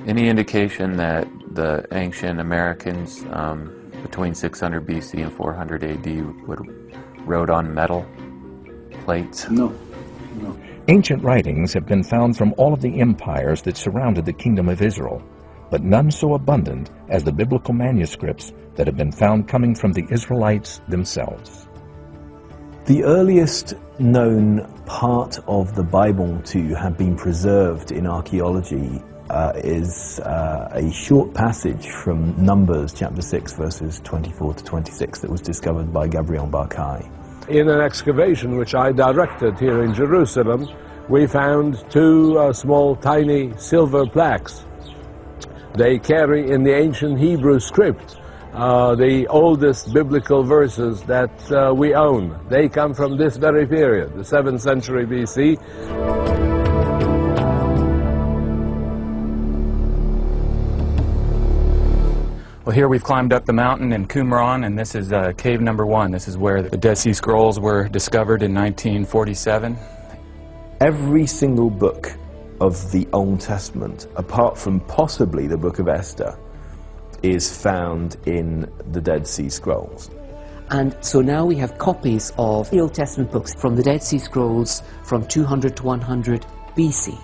Any indication that the ancient Americans between 600 BC and 400 AD wrote on metal plates? No, no. Ancient writings have been found from all of the empires that surrounded the Kingdom of Israel, but none so abundant as the biblical manuscripts that have been found coming from the Israelites themselves. The earliest known part of the Bible to have been preserved in archaeology is a short passage from Numbers chapter 6 verses 24 to 26 that was discovered by Gabriel Barkay. In an excavation which I directed here in Jerusalem, we found two small tiny silver plaques. They carry in the ancient Hebrew script the oldest biblical verses that we own. They come from this very period, the 7th century BC. Well, here we've climbed up the mountain in Qumran, and this is cave number 1. This is where the Dead Sea Scrolls were discovered in 1947. Every single book of the Old Testament, apart from possibly the book of Esther, is found in the Dead Sea Scrolls. And so now we have copies of the Old Testament books from the Dead Sea Scrolls from 200 to 100 BC.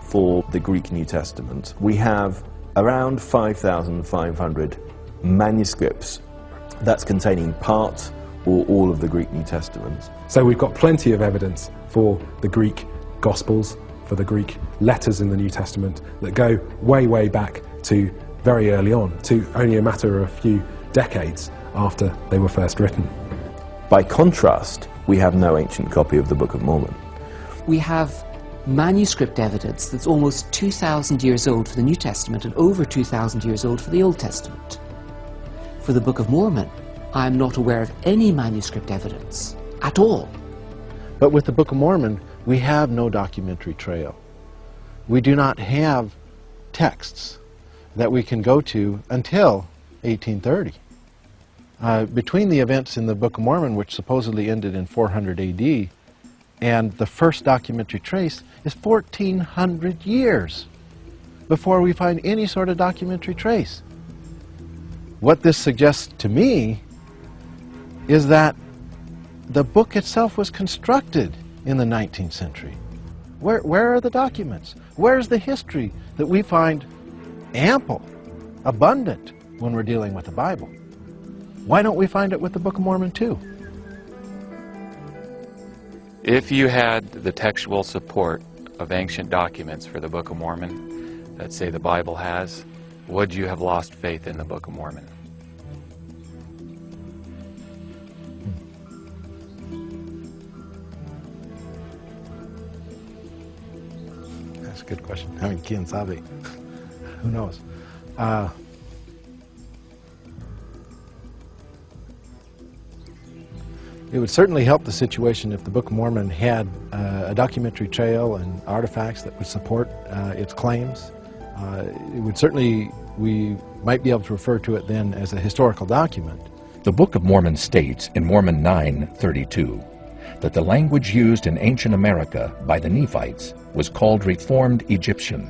For the Greek New Testament, we have around 5,500 manuscripts that's containing part or all of the Greek New Testament. So we've got plenty of evidence for the Greek Gospels, for the Greek letters in the New Testament that go way, way back to very early on, to only a matter of a few decades after they were first written. By contrast, we have no ancient copy of the Book of Mormon. We have manuscript evidence that's almost 2,000 years old for the New Testament and over 2,000 years old for the Old Testament. For the Book of Mormon, I am not aware of any manuscript evidence at all. But with the Book of Mormon, we have no documentary trail. We do not have texts that we can go to until 1830. Between the events in the Book of Mormon, which supposedly ended in 400 AD, and the first documentary trace is 1,400 years before we find any sort of documentary trace. What this suggests to me is that the book itself was constructed in the 19th century. Where are the documents? Where's the history that we find ample, abundant when we're dealing with the Bible? Why don't we find it with the Book of Mormon too? If you had the textual support of ancient documents for the Book of Mormon that say the Bible has, would you have lost faith in the Book of Mormon? That's a good question. I mean, quién sabe? Who knows? It would certainly help the situation if the Book of Mormon had a documentary trail and artifacts that would support its claims. It would certainly, we might be able to refer to it then as a historical document. The Book of Mormon states in Mormon 9:32 that the language used in ancient America by the Nephites was called Reformed Egyptian.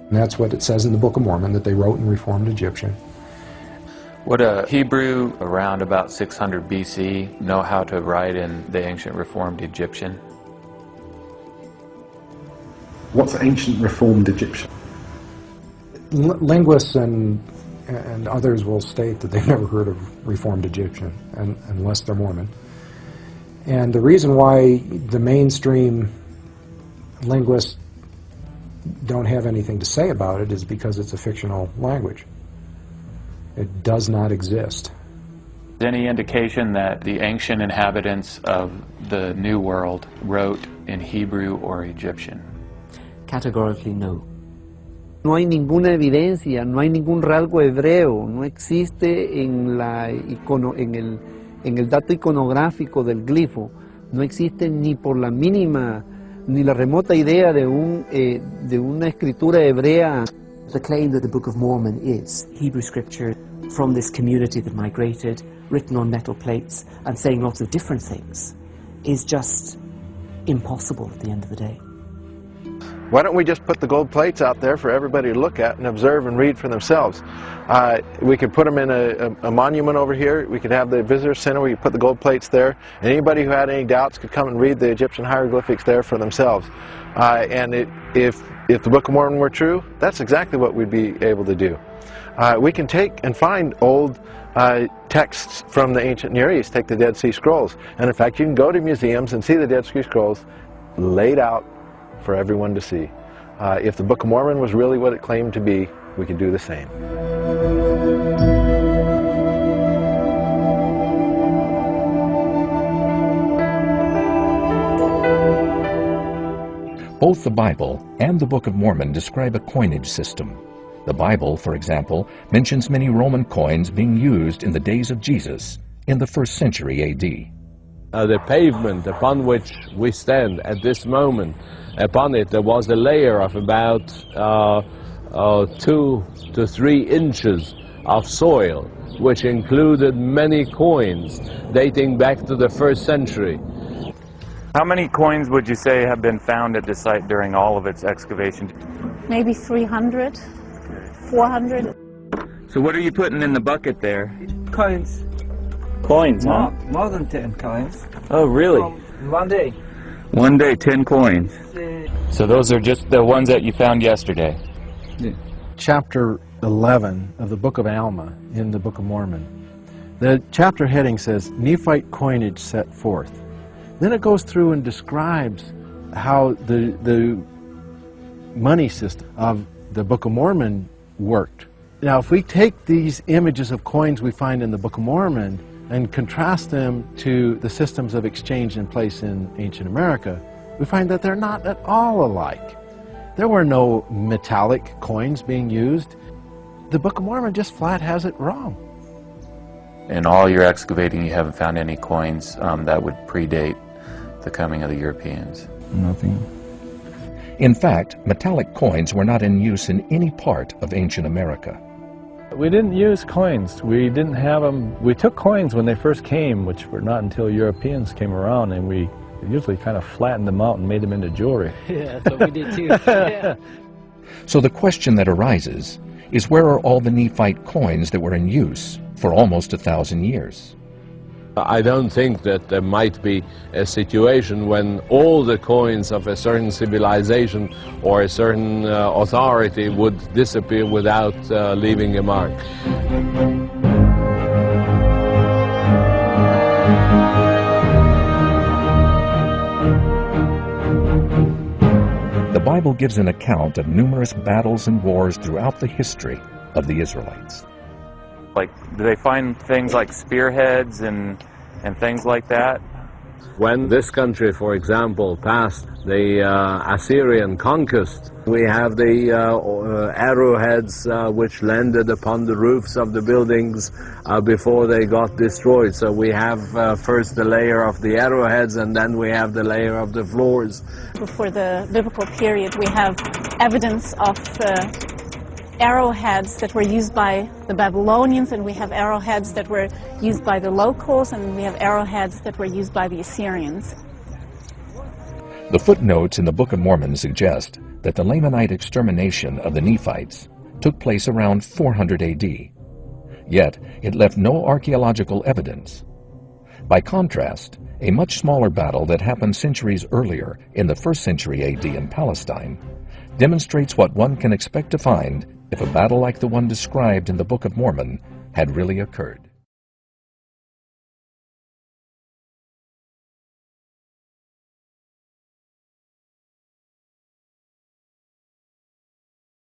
And that's what it says in the Book of Mormon, that they wrote in Reformed Egyptian. Would a Hebrew around about 600 BC know how to write in the ancient Reformed Egyptian? What's ancient Reformed Egyptian? Linguists and others will state that they've never heard of Reformed Egyptian, unless they're Mormon. And the reason why the mainstream linguists don't have anything to say about it is because it's a fictional language. It does not exist. Any indication that the ancient inhabitants of the New World wrote in Hebrew or Egyptian? Categorically no. No hay ninguna evidencia, no hay ningún rasgo hebreo, no existe en el dato iconográfico del glifo, no existe ni por la mínima, ni la remota idea de una escritura hebrea. The claim that the Book of Mormon is Hebrew scripture from this community that migrated, written on metal plates and saying lots of different things, is just impossible at the end of the day. Why don't we just put the gold plates out there for everybody to look at and observe and read for themselves? We could put them in a monument over here. We could have the visitor center where you put the gold plates there. And anybody who had any doubts could come and read the Egyptian hieroglyphics there for themselves. If the Book of Mormon were true, that's exactly what we'd be able to do. We can take and find old texts from the ancient Near East, take the Dead Sea Scrolls. And in fact, you can go to museums and see the Dead Sea Scrolls laid out for everyone to see. If the Book of Mormon was really what it claimed to be, we could do the same. Both the Bible and the Book of Mormon describe a coinage system. The Bible, for example, mentions many Roman coins being used in the days of Jesus in the 1st century A.D. The pavement upon which we stand at this moment, upon it there was a layer of about 2 to 3 inches of soil, which included many coins dating back to the 1st century. How many coins would you say have been found at the site during all of its excavation? Maybe 300, 400. So what are you putting in the bucket there? Coins. Coins, huh? More than 10 coins. Oh, really? One day. One day, 10 coins. So those are just the ones that you found yesterday? Yeah. Chapter 11 of the Book of Alma in the Book of Mormon. The chapter heading says, Nephite coinage set forth. Then it goes through and describes how the money system of the Book of Mormon worked. Now, if we take these images of coins we find in the Book of Mormon and contrast them to the systems of exchange in place in ancient America, we find that they're not at all alike. There were no metallic coins being used. The Book of Mormon just flat has it wrong. In all your excavating, you haven't found any coins that would predate the coming of the Europeans? Nothing. In fact, metallic coins were not in use in any part of ancient America. We didn't use coins. We didn't have them. We took coins when they first came, which were not until Europeans came around, and we usually kind of flattened them out and made them into jewelry. Yeah, that's what we did too. Yeah. So the question that arises is, where are all the Nephite coins that were in use for almost 1,000 years? I don't think that there might be a situation when all the coins of a certain civilization or a certain authority would disappear without leaving a mark. The Bible gives an account of numerous battles and wars throughout the history of the Israelites. Like, do they find things like spearheads and things like that? When this country, for example, passed the Assyrian conquest, we have the arrowheads which landed upon the roofs of the buildings before they got destroyed. So we have first the layer of the arrowheads, and then we have the layer of the floors. Before the biblical period, we have evidence of arrowheads that were used by the Babylonians, and we have arrowheads that were used by the locals, and we have arrowheads that were used by the Assyrians. The footnotes in the Book of Mormon suggest that the Lamanite extermination of the Nephites took place around 400 AD. Yet, it left no archaeological evidence. By contrast, a much smaller battle that happened centuries earlier in the 1st century AD in Palestine demonstrates what one can expect to find if a battle like the one described in the Book of Mormon had really occurred.